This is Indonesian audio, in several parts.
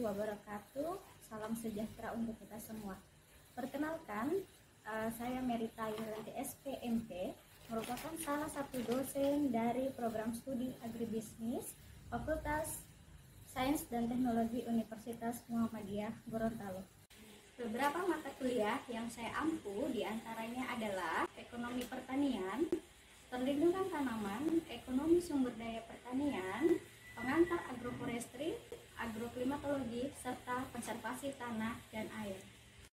wabarakatuh. Salam sejahtera untuk kita semua. Perkenalkan, saya Merita Yuranti SPMP, merupakan salah satu dosen dari program studi agribisnis Fakultas Sains dan Teknologi Universitas Muhammadiyah Gorontalo. Beberapa mata kuliah yang saya ampu diantaranya adalah ekonomi pertanian, perlindungan tanaman, ekonomi sumber daya pertanian, pengantar agroforestry, agroklimatologi, serta konservasi tanah dan air.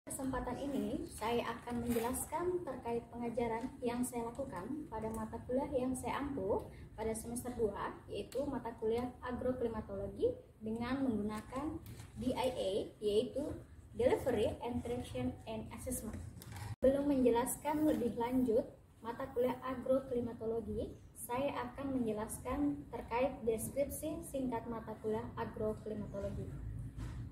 Kesempatan ini saya akan menjelaskan terkait pengajaran yang saya lakukan pada mata kuliah yang saya ampu pada semester 2, yaitu mata kuliah agroklimatologi dengan menggunakan DIA, yaitu Delivery, Interaction, and Assessment. Belum menjelaskan lebih lanjut mata kuliah agroklimatologi, saya akan menjelaskan terkait deskripsi singkat mata kuliah agroklimatologi.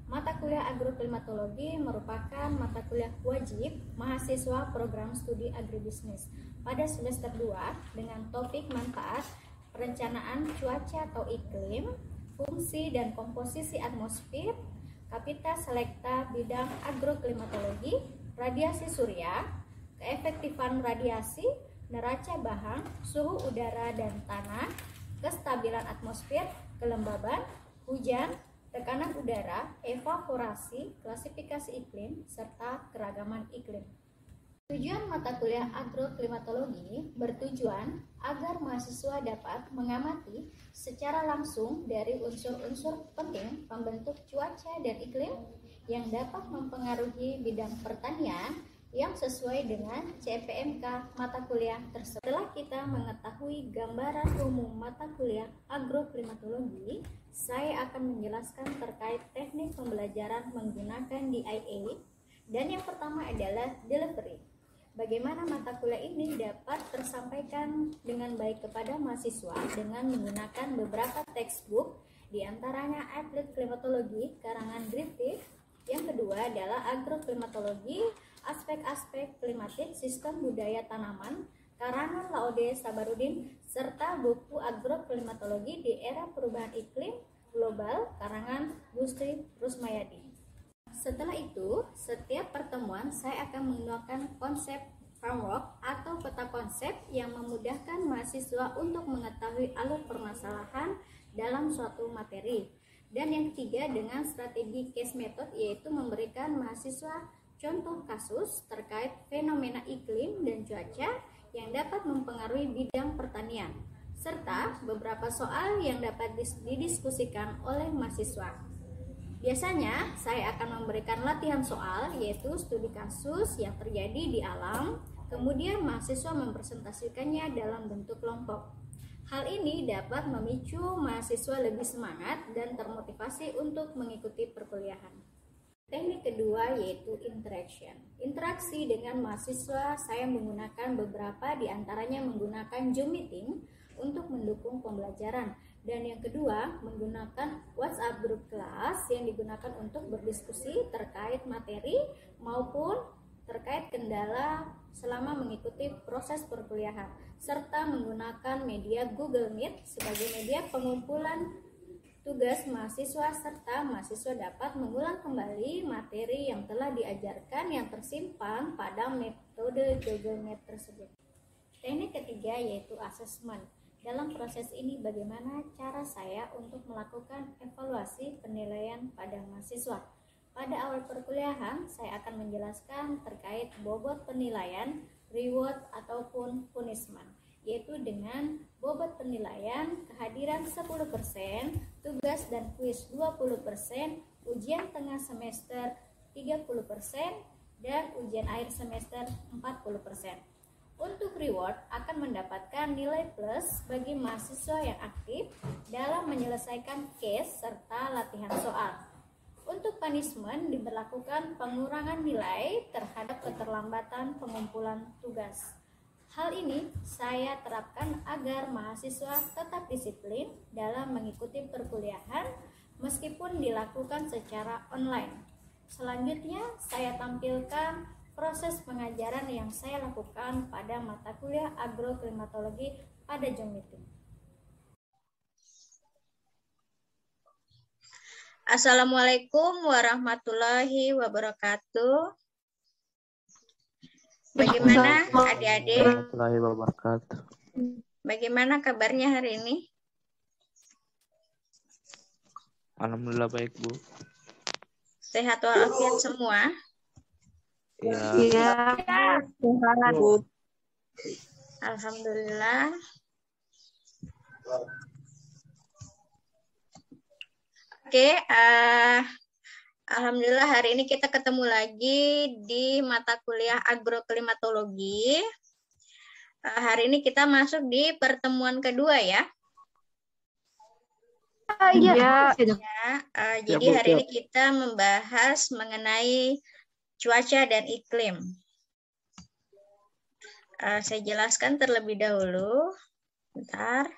Mata kuliah agroklimatologi merupakan mata kuliah wajib mahasiswa program studi agribisnis pada semester 2 dengan topik manfaat perencanaan cuaca atau iklim, fungsi dan komposisi atmosfer, kapita selekta bidang agroklimatologi, radiasi surya, keefektifan radiasi, neraca bahan, suhu udara dan tanah, kestabilan atmosfer, kelembaban, hujan, tekanan udara, evaporasi, klasifikasi iklim, serta keragaman iklim. Tujuan mata kuliah agroklimatologi bertujuan agar mahasiswa dapat mengamati secara langsung dari unsur-unsur penting pembentuk cuaca dan iklim yang dapat mempengaruhi bidang pertanian yang sesuai dengan CPMK mata kuliah tersebut. Setelah kita mengetahui gambaran umum mata kuliah agroklimatologi, saya akan menjelaskan terkait teknik pembelajaran menggunakan DIA, dan yang pertama adalah delivery. Bagaimana mata kuliah ini dapat tersampaikan dengan baik kepada mahasiswa dengan menggunakan beberapa textbook, diantaranya Applied Climatology karangan Griffith. Yang kedua adalah agroklimatologi, aspek-aspek klimatik sistem budaya tanaman karangan Laude Sabarudin, serta buku agroklimatologi di era perubahan iklim global karangan Gusti Rusmayadi. Setelah itu, setiap pertemuan saya akan menggunakan konsep framework atau peta konsep yang memudahkan mahasiswa untuk mengetahui alur permasalahan dalam suatu materi. Dan yang ketiga dengan strategi case method, yaitu memberikan mahasiswa contoh kasus terkait fenomena iklim dan cuaca yang dapat mempengaruhi bidang pertanian, serta beberapa soal yang dapat didiskusikan oleh mahasiswa. Biasanya saya akan memberikan latihan soal, yaitu studi kasus yang terjadi di alam, kemudian mahasiswa mempresentasikannya dalam bentuk kelompok. Hal ini dapat memicu mahasiswa lebih semangat dan termotivasi untuk mengikuti perkuliahan. Teknik kedua yaitu interaction. Interaksi dengan mahasiswa saya menggunakan beberapa, diantaranya menggunakan Zoom meeting untuk mendukung pembelajaran, dan yang kedua menggunakan WhatsApp group kelas yang digunakan untuk berdiskusi terkait materi maupun terkait kendala selama mengikuti proses perkuliahan, serta menggunakan media Google Meet sebagai media pengumpulan tugas mahasiswa, serta mahasiswa dapat mengulang kembali materi yang telah diajarkan yang tersimpan pada metode Google Meet tersebut. Teknik ketiga yaitu assessment. Dalam proses ini bagaimana cara saya untuk melakukan evaluasi penilaian pada mahasiswa. Pada awal perkuliahan saya akan menjelaskan terkait bobot penilaian, reward ataupun punishment, yaitu dengan bobot penilaian kehadiran 10%, tugas dan kuis 20%, ujian tengah semester 30%, dan ujian akhir semester 40%. Untuk reward akan mendapatkan nilai plus bagi mahasiswa yang aktif dalam menyelesaikan case serta latihan soal. Untuk punishment diberlakukan pengurangan nilai terhadap keterlambatan pengumpulan tugas. Hal ini saya terapkan agar mahasiswa tetap disiplin dalam mengikuti perkuliahan meskipun dilakukan secara online. Selanjutnya saya tampilkan proses pengajaran yang saya lakukan pada mata kuliah agroklimatologi pada Zoom meeting. Assalamualaikum warahmatullahi wabarakatuh. Bagaimana adik-adik? Warahmatullahi wabarakatuh. Bagaimana kabarnya hari ini? Alhamdulillah baik, Bu. Sehat walafiat semua? Iya. Sehat. Alhamdulillah. Oke, alhamdulillah hari ini kita ketemu lagi di mata kuliah agroklimatologi. Hari ini kita masuk di pertemuan kedua ya. Iya. Jadi hari ini kita membahas mengenai cuaca dan iklim. Saya jelaskan terlebih dahulu. Bentar.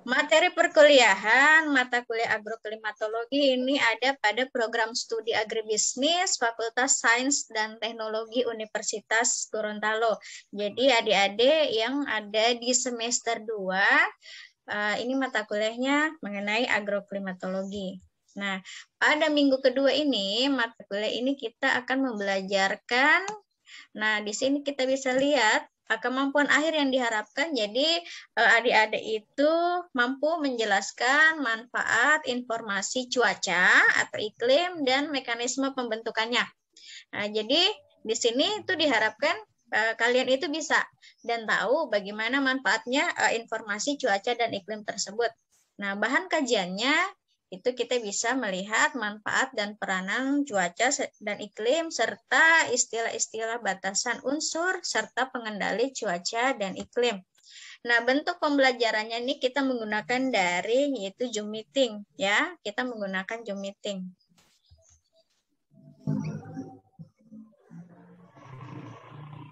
Materi perkuliahan mata kuliah agroklimatologi ini ada pada program studi agribisnis Fakultas Sains dan Teknologi Universitas Gorontalo. Jadi adik-adik yang ada di semester 2, ini mata kuliahnya mengenai agroklimatologi. Nah, pada minggu kedua ini, mata kuliah ini kita akan membelajarkan, nah di sini kita bisa lihat kemampuan akhir yang diharapkan. Jadi adik-adik itu mampu menjelaskan manfaat informasi cuaca atau iklim dan mekanisme pembentukannya. Nah, jadi di sini itu diharapkan kalian itu bisa dan tahu bagaimana manfaatnya informasi cuaca dan iklim tersebut. Nah, bahan kajiannya itu kita bisa melihat manfaat dan peranan cuaca dan iklim, serta istilah-istilah batasan unsur, serta pengendali cuaca dan iklim. Nah, bentuk pembelajarannya ini kita menggunakan yaitu Zoom meeting, ya. Kita menggunakan Zoom meeting.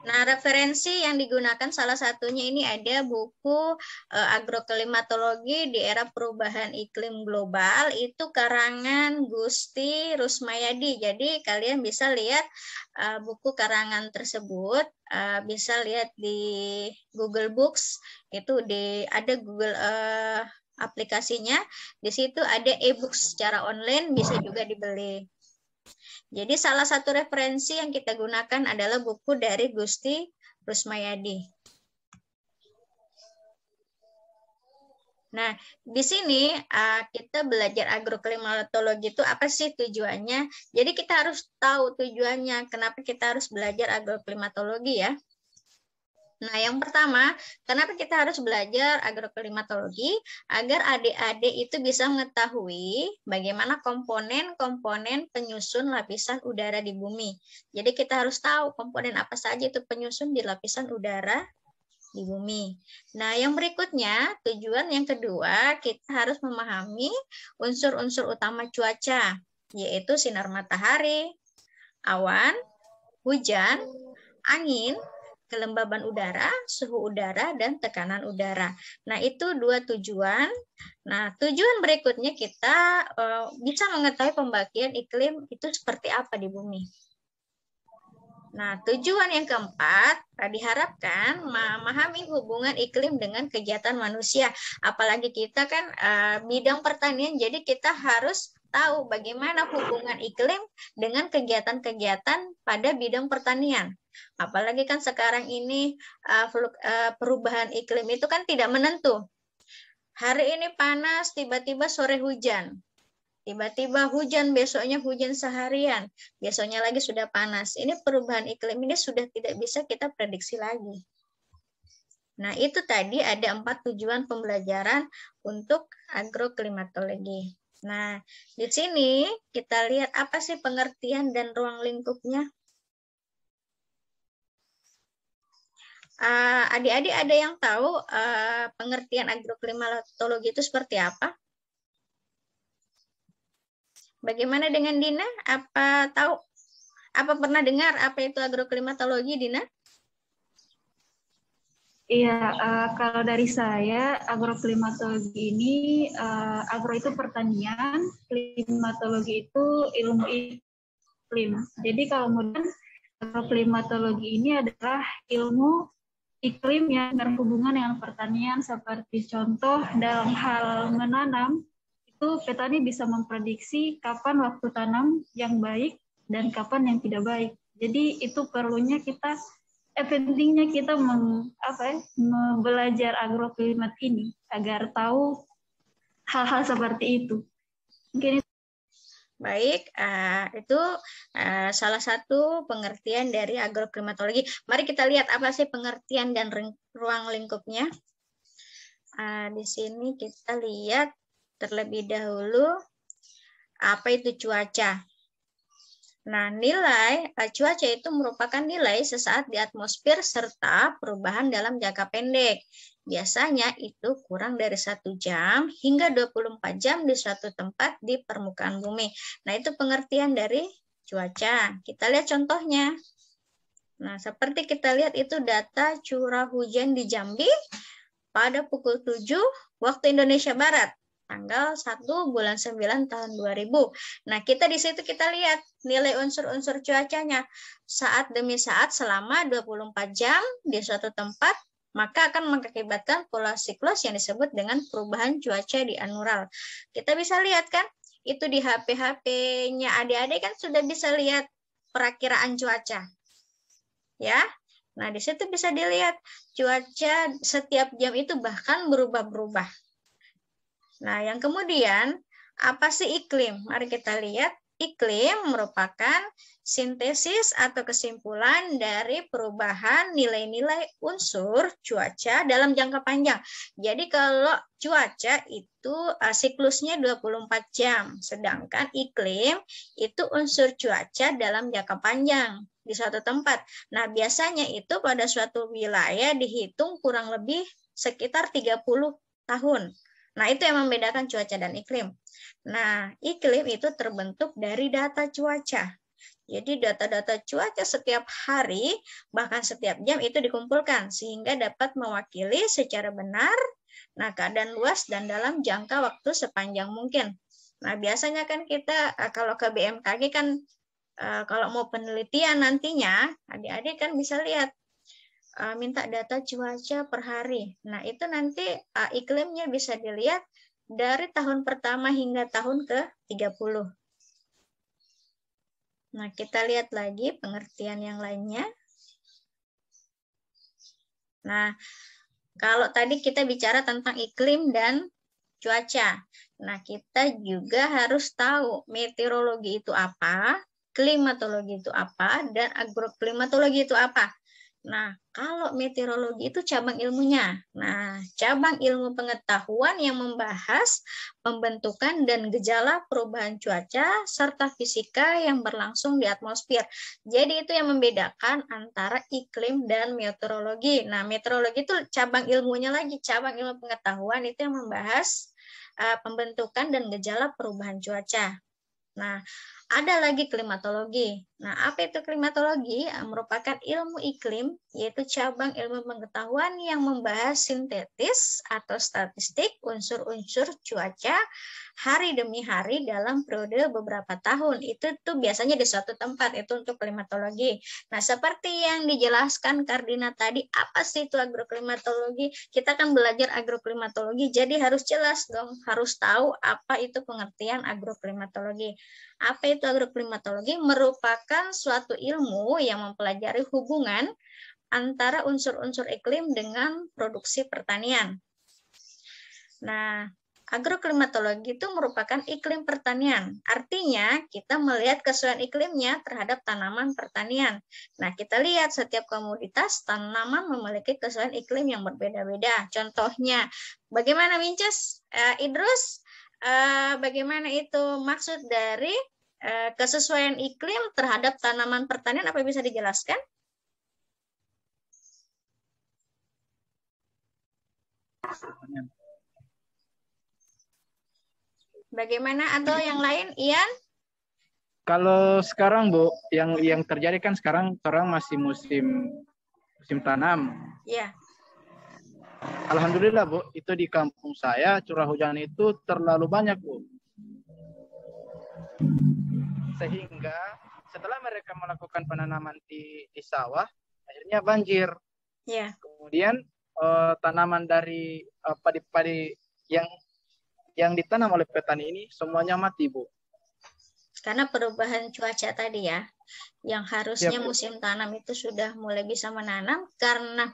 Nah, referensi yang digunakan salah satunya ini ada buku Agroklimatologi di Era Perubahan Iklim Global, itu karangan Gusti Rusmayadi. Jadi kalian bisa lihat buku karangan tersebut, bisa lihat di Google Books, itu ada Google aplikasinya, di situ ada e-book secara online, bisa juga dibeli. Jadi salah satu referensi yang kita gunakan adalah buku dari Gusti Rusmayadi. Nah, di sini kita belajar agroklimatologi itu apa sih tujuannya? Jadi kita harus tahu tujuannya, kenapa kita harus belajar agroklimatologi ya. Nah, yang pertama, kenapa kita harus belajar agroklimatologi? Agar adik-adik itu bisa mengetahui bagaimana komponen-komponen penyusun lapisan udara di bumi. Jadi kita harus tahu komponen apa saja itu penyusun di lapisan udara di bumi. Nah, yang berikutnya, tujuan yang kedua, kita harus memahami unsur-unsur utama cuaca, yaitu sinar matahari, awan, hujan, angin, kelembaban udara, suhu udara, dan tekanan udara. Nah, itu dua tujuan. Nah, tujuan berikutnya kita bisa mengetahui pembagian iklim itu seperti apa di bumi. Nah, tujuan yang keempat, diharapkan memahami hubungan iklim dengan kegiatan manusia. Apalagi kita kan bidang pertanian, jadi kita harus tahu bagaimana hubungan iklim dengan kegiatan-kegiatan pada bidang pertanian. Apalagi kan sekarang ini perubahan iklim itu kan tidak menentu. Hari ini panas, tiba-tiba sore hujan. Tiba-tiba hujan, besoknya hujan seharian. Besoknya lagi sudah panas. Ini perubahan iklim ini sudah tidak bisa kita prediksi lagi. Nah, itu tadi ada 4 tujuan pembelajaran untuk agroklimatologi. Nah, di sini kita lihat apa sih pengertian dan ruang lingkupnya. Adik-adik ada yang tahu pengertian agroklimatologi itu seperti apa? Bagaimana dengan Dina? Apa tahu? Apa pernah dengar apa itu agroklimatologi, Dina? Iya, kalau dari saya, agroklimatologi ini, agro itu pertanian, klimatologi itu ilmu iklim. Jadi kalau kemudian agroklimatologi ini adalah ilmu iklim yang berhubungan dengan pertanian, seperti contoh dalam hal menanam, itu petani bisa memprediksi kapan waktu tanam yang baik dan kapan yang tidak baik. Jadi itu perlunya kita pentingnya kita belajar agroklimat ini agar tahu hal-hal seperti itu. Mungkin Baik, itu salah satu pengertian dari agroklimatologi. Mari kita lihat apa sih pengertian dan ruang lingkupnya. Di sini kita lihat terlebih dahulu apa itu cuaca. Nah, nilai cuaca itu merupakan nilai sesaat di atmosfer serta perubahan dalam jangka pendek. Biasanya itu kurang dari 1 jam hingga 24 jam di suatu tempat di permukaan bumi. Nah, itu pengertian dari cuaca. Kita lihat contohnya. Nah, seperti kita lihat itu data curah hujan di Jambi pada pukul 7 waktu Indonesia Barat. Tanggal 1 bulan 9 tahun 2000. Nah, kita di situ kita lihat nilai unsur-unsur cuacanya. Saat demi saat selama 24 jam di suatu tempat, maka akan mengakibatkan pola siklus yang disebut dengan perubahan cuaca di anural. Kita bisa lihat kan, itu di HP-nya adik-adik kan sudah bisa lihat perakiraan cuaca. Ya. Nah, di situ bisa dilihat cuaca setiap jam itu bahkan berubah-berubah. Nah, yang kemudian, apa sih iklim? Mari kita lihat. Iklim merupakan sintesis atau kesimpulan dari perubahan nilai-nilai unsur cuaca dalam jangka panjang. Jadi kalau cuaca itu siklusnya 24 jam, sedangkan iklim itu unsur cuaca dalam jangka panjang di suatu tempat. Nah, biasanya itu pada suatu wilayah dihitung kurang lebih sekitar 30 tahun. Nah, itu yang membedakan cuaca dan iklim. Nah, iklim itu terbentuk dari data cuaca. Jadi data-data cuaca setiap hari, bahkan setiap jam itu dikumpulkan, sehingga dapat mewakili secara benar keadaan luas dan dalam jangka waktu sepanjang mungkin. Nah, biasanya kan kita, kalau ke BMKG kan, kalau mau penelitian nantinya, adik-adik kan bisa lihat, minta data cuaca per hari. Nah, itu nanti iklimnya bisa dilihat dari tahun pertama hingga tahun ke-30. Nah, kita lihat lagi pengertian yang lainnya. Nah, kalau tadi kita bicara tentang iklim dan cuaca. Nah, kita juga harus tahu meteorologi itu apa, klimatologi itu apa, dan agroklimatologi itu apa. Nah, kalau meteorologi itu cabang ilmunya. Nah, cabang ilmu pengetahuan yang membahas pembentukan dan gejala perubahan cuaca serta fisika yang berlangsung di atmosfer. Jadi itu yang membedakan antara iklim dan meteorologi. Nah, meteorologi itu cabang ilmunya lagi, cabang ilmu pengetahuan itu yang membahas pembentukan dan gejala perubahan cuaca. Nah, ada lagi klimatologi. Nah, apa itu klimatologi? Merupakan ilmu iklim, yaitu cabang ilmu pengetahuan yang membahas sintetis atau statistik unsur-unsur cuaca hari demi hari dalam periode beberapa tahun. Itu tuh biasanya di suatu tempat, itu untuk klimatologi. Nah, seperti yang dijelaskan Kardina tadi, apa sih itu agroklimatologi? Kita kan belajar agroklimatologi, jadi harus jelas dong, harus tahu apa itu pengertian agroklimatologi. Apa itu agroklimatologi? Merupakan suatu ilmu yang mempelajari hubungan antara unsur-unsur iklim dengan produksi pertanian. Nah, agroklimatologi itu merupakan iklim pertanian. Artinya, kita melihat kesesuaian iklimnya terhadap tanaman pertanian. Nah, kita lihat setiap komoditas tanaman memiliki kesesuaian iklim yang berbeda-beda. Contohnya, bagaimana Winces? Idrus, bagaimana itu maksud dari kesesuaian iklim terhadap tanaman pertanian? Apa bisa dijelaskan? Bagaimana atau yang lain, Ian? Kalau sekarang Bu, yang terjadi kan sekarang masih musim tanam. Ya. Alhamdulillah Bu, itu di kampung saya curah hujan itu terlalu banyak Bu. Sehingga setelah mereka melakukan penanaman di sawah, akhirnya banjir. Ya. Kemudian tanaman dari padi-padi yang ditanam oleh petani ini semuanya mati Bu. Karena perubahan cuaca tadi ya, yang harusnya Ya, Bu. musim tanam itu sudah mulai bisa menanam karena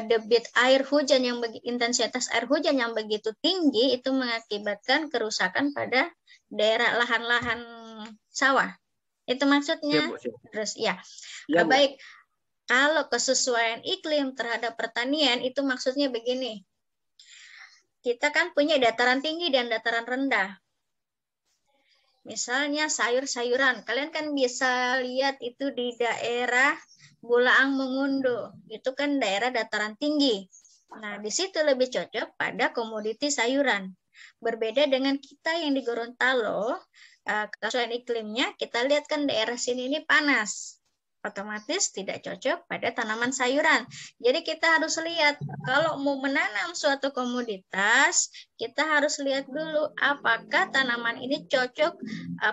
debit air hujan intensitas air hujan yang begitu tinggi itu mengakibatkan kerusakan pada daerah lahan-lahan sawah. Itu maksudnya. Ya, Bu. Terus ya, Ya, Bu. baik. Kalau kesesuaian iklim terhadap pertanian itu maksudnya begini. Kita kan punya dataran tinggi dan dataran rendah. Misalnya sayur-sayuran, kalian kan bisa lihat itu di daerah Bulaang Mengundo, itu kan daerah dataran tinggi. Nah, di situ lebih cocok pada komoditi sayuran. Berbeda dengan kita yang di Gorontalo, kesesuaian iklimnya, kita lihat kan daerah sini ini panas. Otomatis tidak cocok pada tanaman sayuran. Jadi kita harus lihat, kalau mau menanam suatu komoditas, kita harus lihat dulu apakah tanaman ini cocok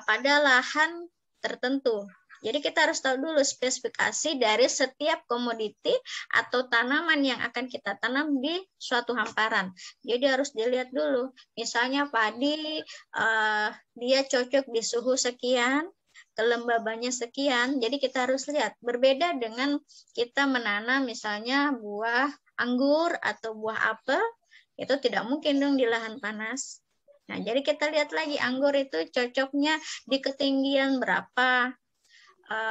pada lahan tertentu. Jadi kita harus tahu dulu spesifikasi dari setiap komoditi atau tanaman yang akan kita tanam di suatu hamparan. Jadi harus dilihat dulu. Misalnya padi, dia cocok di suhu sekian, kelembabannya sekian, jadi kita harus lihat. Berbeda dengan kita menanam misalnya buah anggur atau buah apel, itu tidak mungkin dong di lahan panas. Nah, jadi kita lihat lagi anggur itu cocoknya di ketinggian berapa,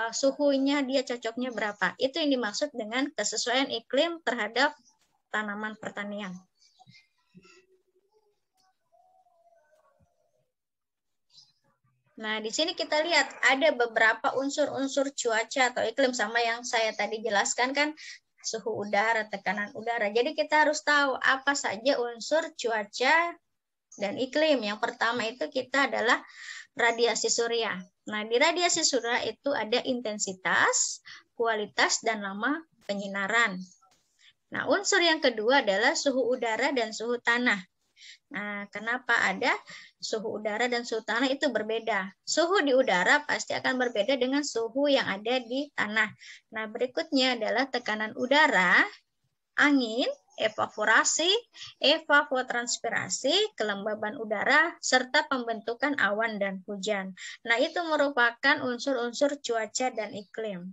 suhunya dia cocoknya berapa. Itu yang dimaksud dengan kesesuaian iklim terhadap tanaman pertanian. Nah, di sini kita lihat ada beberapa unsur-unsur cuaca atau iklim sama yang saya tadi jelaskan kan, suhu udara, tekanan udara. Jadi kita harus tahu apa saja unsur cuaca dan iklim. Yang pertama itu kita adalah radiasi surya. Nah, di radiasi surya itu ada intensitas, kualitas, dan lama penyinaran. Nah, unsur yang kedua adalah suhu udara dan suhu tanah. Nah, kenapa ada suhu udara dan suhu tanah itu berbeda? Suhu di udara pasti akan berbeda dengan suhu yang ada di tanah. Nah, berikutnya adalah tekanan udara, angin, evaporasi, evapotranspirasi, kelembaban udara, serta pembentukan awan dan hujan. Nah, itu merupakan unsur-unsur cuaca dan iklim.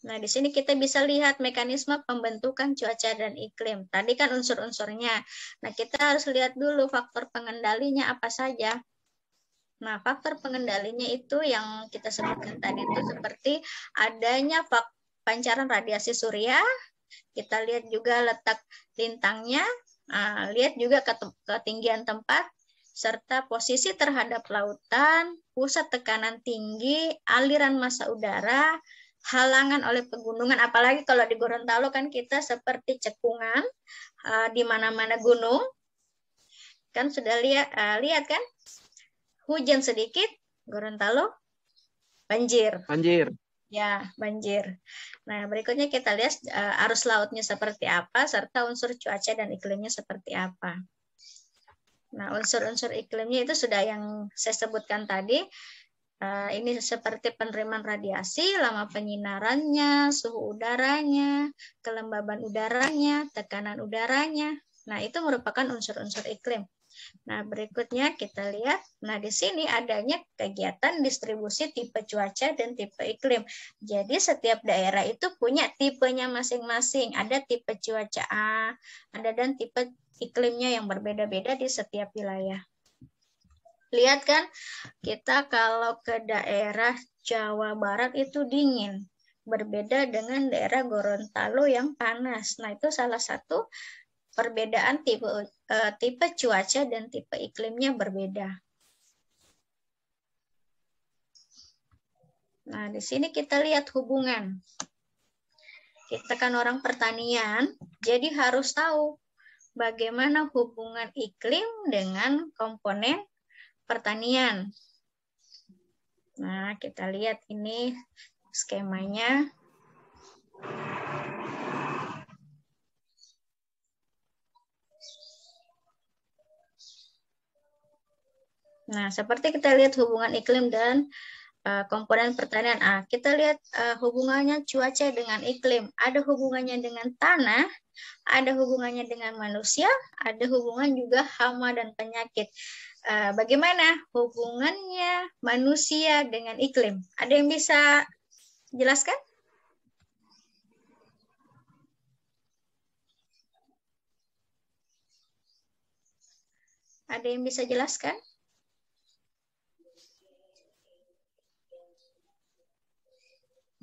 Nah, di sini kita bisa lihat mekanisme pembentukan cuaca dan iklim. Tadi kan unsur-unsurnya. Nah, kita harus lihat dulu faktor pengendalinya apa saja. Nah, faktor pengendalinya itu yang kita sebutkan tadi itu seperti adanya pancaran radiasi surya. Kita lihat juga letak lintangnya. Lihat juga ketinggian tempat, serta posisi terhadap lautan, pusat tekanan tinggi, aliran massa udara, halangan oleh pegunungan, apalagi kalau di Gorontalo kan kita seperti cekungan, di mana-mana gunung, kan sudah lihat kan, hujan sedikit, Gorontalo banjir. Banjir. Ya, banjir. Nah, berikutnya kita lihat arus lautnya seperti apa, serta unsur cuaca dan iklimnya seperti apa. Nah, unsur-unsur iklimnya itu sudah yang saya sebutkan tadi. Ini seperti penerimaan radiasi, lama penyinarannya, suhu udaranya, kelembaban udaranya, tekanan udaranya. Nah, itu merupakan unsur-unsur iklim. Nah, berikutnya kita lihat. Nah, di sini adanya kegiatan distribusi tipe cuaca dan tipe iklim. Jadi, setiap daerah itu punya tipenya masing-masing. Ada tipe cuaca A, ada dan tipe iklimnya yang berbeda-beda di setiap wilayah. Lihat kan, kita kalau ke daerah Jawa Barat itu dingin. Berbeda dengan daerah Gorontalo yang panas. Nah, itu salah satu perbedaan tipe cuaca dan tipe iklimnya berbeda. Nah, di sini kita lihat hubungan. Kita kan orang pertanian, jadi harus tahu bagaimana hubungan iklim dengan komponen pertanian. Nah, kita lihat ini skemanya. Nah, seperti kita lihat hubungan iklim dan komponen pertanian. Kita lihat hubungannya cuaca dengan iklim. Ada hubungannya dengan tanah, ada hubungannya dengan manusia, ada hubungan juga hama dan penyakit. Bagaimana hubungannya manusia dengan iklim? Ada yang bisa jelaskan? Ada yang bisa jelaskan?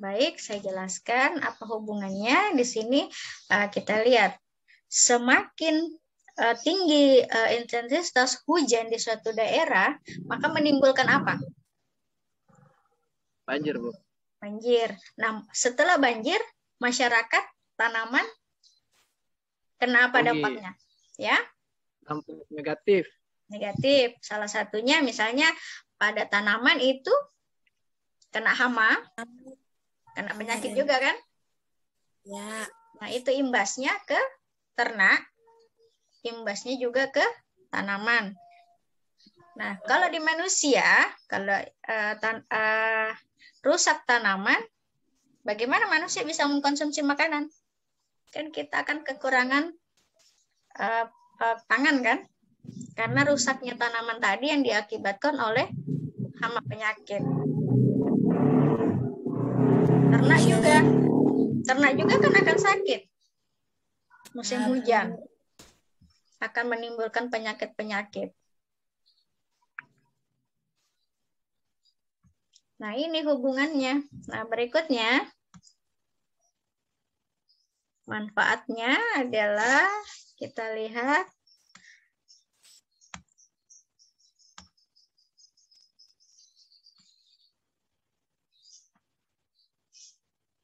Baik, saya jelaskan apa hubungannya. Di sini kita lihat semakin tinggi intensitas hujan di suatu daerah, maka menimbulkan apa? Banjir, Bu. Banjir. Nah, setelah banjir, masyarakat, tanaman, kena apa dampaknya? Ya? Dampak negatif. Negatif. Salah satunya misalnya pada tanaman itu kena hama, kena penyakit juga kan? Ya. Nah, itu imbasnya ke ternak, imbasnya juga ke tanaman. Nah, kalau di manusia, kalau rusak tanaman, bagaimana manusia bisa mengkonsumsi makanan? Kan kita akan kekurangan pangan kan? Karena rusaknya tanaman tadi yang diakibatkan oleh hama penyakit. Ternak juga kan akan sakit. Musim hujan akan menimbulkan penyakit-penyakit. Nah, ini hubungannya. Nah, berikutnya manfaatnya adalah kita lihat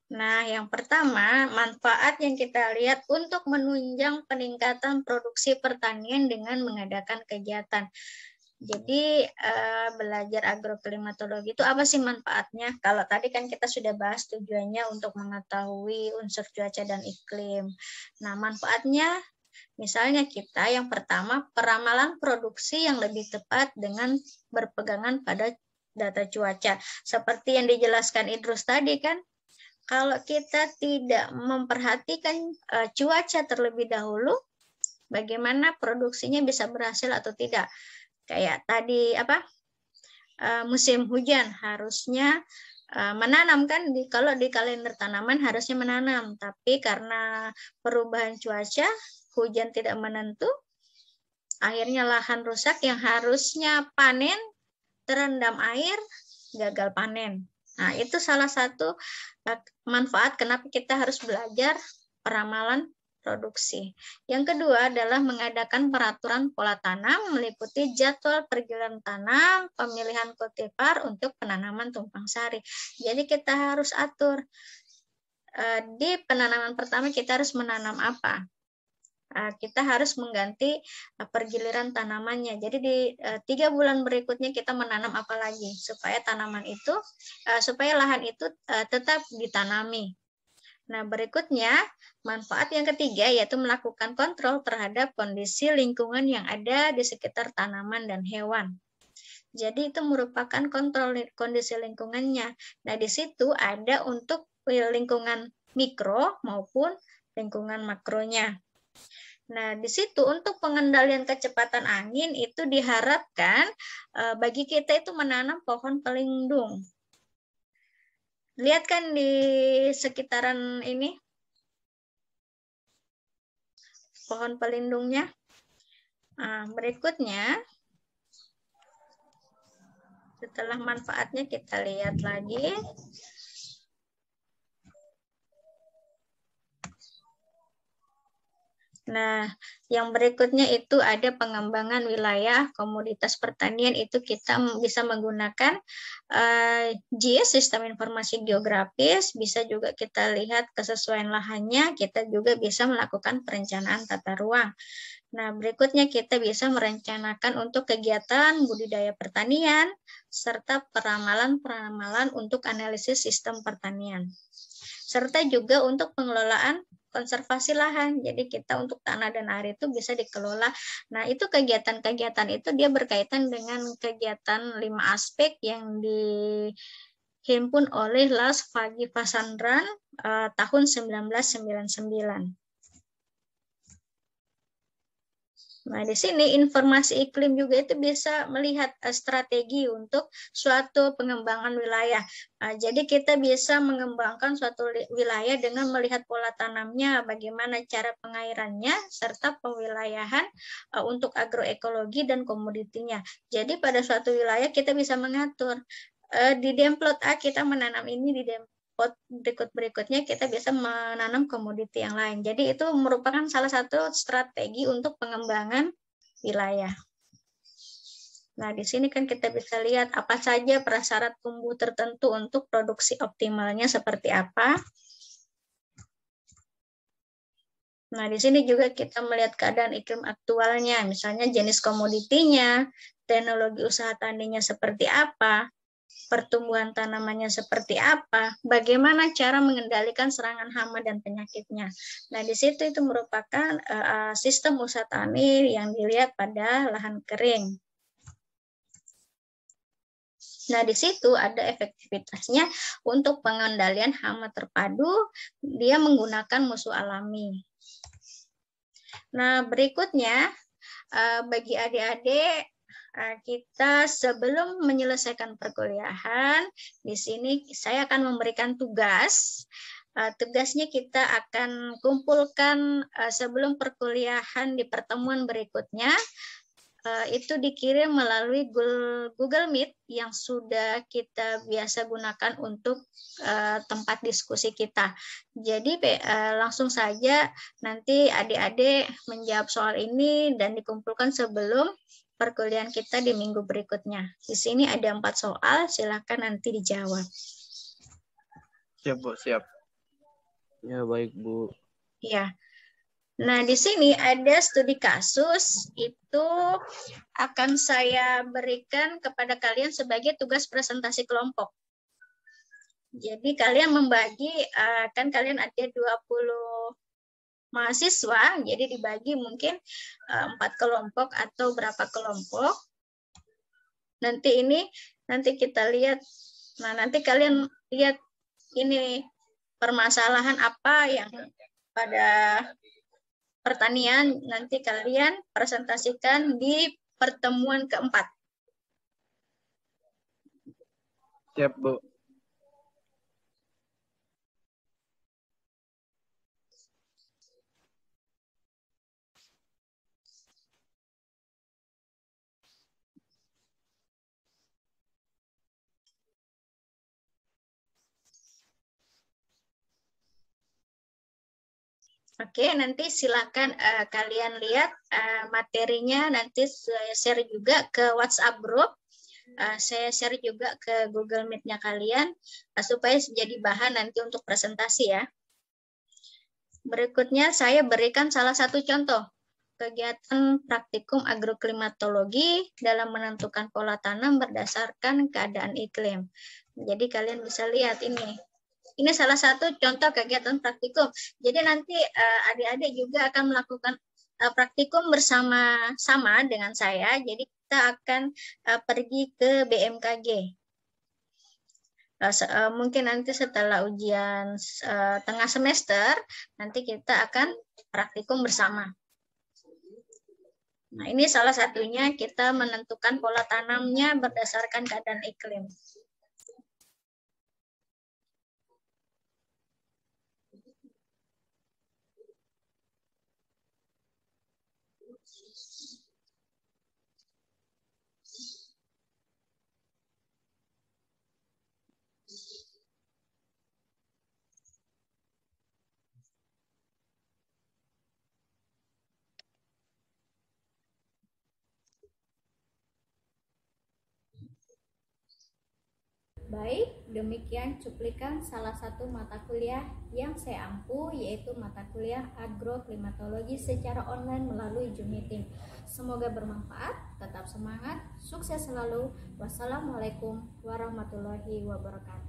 Nah, yang pertama, manfaat yang kita lihat untuk menunjang peningkatan produksi pertanian dengan mengadakan kegiatan. Jadi, belajar agroklimatologi itu apa sih manfaatnya? Kalau tadi kan kita sudah bahas tujuannya untuk mengetahui unsur cuaca dan iklim. Nah, manfaatnya misalnya kita yang pertama, peramalan produksi yang lebih tepat dengan berpegangan pada data cuaca. Seperti yang dijelaskan Idrus tadi kan, kalau kita tidak memperhatikan cuaca terlebih dahulu, bagaimana produksinya bisa berhasil atau tidak? Kayak tadi musim hujan harusnya menanam kan, kalau di kalender tanaman harusnya menanam, tapi karena perubahan cuaca, hujan tidak menentu, akhirnya lahan rusak yang harusnya panen, terendam air, gagal panen. Nah, itu salah satu manfaat kenapa kita harus belajar peramalan produksi. Yang kedua adalah mengadakan peraturan pola tanam, meliputi jadwal pergiliran tanam, pemilihan kultivar untuk penanaman tumpang sari. Jadi kita harus atur di penanaman pertama kita harus menanam apa. Kita harus mengganti pergiliran tanamannya. Jadi di 3 bulan berikutnya kita menanam apa lagi supaya tanaman itu, supaya lahan itu tetap ditanami. Nah, berikutnya manfaat yang ketiga yaitu melakukan kontrol terhadap kondisi lingkungan yang ada di sekitar tanaman dan hewan. Jadi itu merupakan kontrol kondisi lingkungannya. Nah, di situ ada untuk lingkungan mikro maupun lingkungan makronya. Nah, di situ untuk pengendalian kecepatan angin itu diharapkan bagi kita itu menanam pohon pelindung. Lihat kan di sekitaran ini pohon pelindungnya. Nah, berikutnya setelah manfaatnya kita lihat lagi. Nah, yang berikutnya itu ada pengembangan wilayah komoditas pertanian, itu kita bisa menggunakan GIS, sistem informasi geografis, bisa juga kita lihat kesesuaian lahannya, kita juga bisa melakukan perencanaan tata ruang. Nah, berikutnya kita bisa merencanakan untuk kegiatan budidaya pertanian, serta peramalan-peramalan untuk analisis sistem pertanian. Serta juga untuk pengelolaan konservasi lahan. Jadi kita untuk tanah dan air itu bisa dikelola. Nah, itu kegiatan-kegiatan itu dia berkaitan dengan kegiatan 5 aspek yang dihimpun oleh Lars Vagi Vasandran tahun 1999. Nah, di sini informasi iklim juga itu bisa melihat strategi untuk suatu pengembangan wilayah. Nah, jadi kita bisa mengembangkan suatu wilayah dengan melihat pola tanamnya, bagaimana cara pengairannya, serta pewilayahan untuk agroekologi dan komoditinya. Jadi pada suatu wilayah kita bisa mengatur. Di Demplot A kita menanam ini, di Demplot berikutnya kita bisa menanam komoditi yang lain. Jadi itu merupakan salah satu strategi untuk pengembangan wilayah. Nah, di sini kan kita bisa lihat apa saja prasyarat tumbuh tertentu untuk produksi optimalnya seperti apa. Nah, di sini juga kita melihat keadaan iklim aktualnya, misalnya jenis komoditinya, teknologi usaha taninya seperti apa, pertumbuhan tanamannya seperti apa, bagaimana cara mengendalikan serangan hama dan penyakitnya. Nah, di situ itu merupakan sistem usaha tani yang dilihat pada lahan kering. Nah, di situ ada efektivitasnya untuk pengendalian hama terpadu, dia menggunakan musuh alami. Nah, berikutnya bagi adik-adik, kita sebelum menyelesaikan perkuliahan, di sini saya akan memberikan tugas. Tugasnya kita akan kumpulkan sebelum perkuliahan di pertemuan berikutnya. Itu dikirim melalui Google Meet yang sudah kita biasa gunakan untuk tempat diskusi kita. Jadi langsung saja nanti adik-adik menjawab soal ini dan dikumpulkan sebelum perkuliahan kita di minggu berikutnya. Di sini ada 4 soal, silakan nanti dijawab. Siap, Bu, siap. Ya, baik, Bu. Ya. Nah, di sini ada studi kasus, itu akan saya berikan kepada kalian sebagai tugas presentasi kelompok. Jadi kalian membagi, kan kalian ada 20 mahasiswa, jadi dibagi mungkin 4 kelompok atau berapa kelompok. Nanti kita lihat, nah nanti kalian lihat ini permasalahan apa yang pada pertanian, nanti kalian presentasikan di pertemuan keempat. Siap, Bu. Oke, nanti silakan kalian lihat materinya, nanti saya share juga ke WhatsApp group, saya share juga ke Google Meet-nya kalian, supaya jadi bahan nanti untuk presentasi ya. Berikutnya saya berikan salah satu contoh kegiatan praktikum agroklimatologi dalam menentukan pola tanam berdasarkan keadaan iklim. Jadi kalian bisa lihat ini. Ini salah satu contoh kegiatan praktikum. Jadi nanti adik-adik juga akan melakukan praktikum bersama-sama dengan saya. Jadi kita akan pergi ke BMKG. Mungkin nanti setelah ujian tengah semester, nanti kita akan praktikum bersama. Nah, ini salah satunya kita menentukan pola tanamnya berdasarkan keadaan iklim. Baik, demikian cuplikan salah satu mata kuliah yang saya ampu, yaitu mata kuliah agroklimatologi secara online melalui Zoom Meeting. Semoga bermanfaat, tetap semangat, sukses selalu. Wassalamualaikum warahmatullahi wabarakatuh.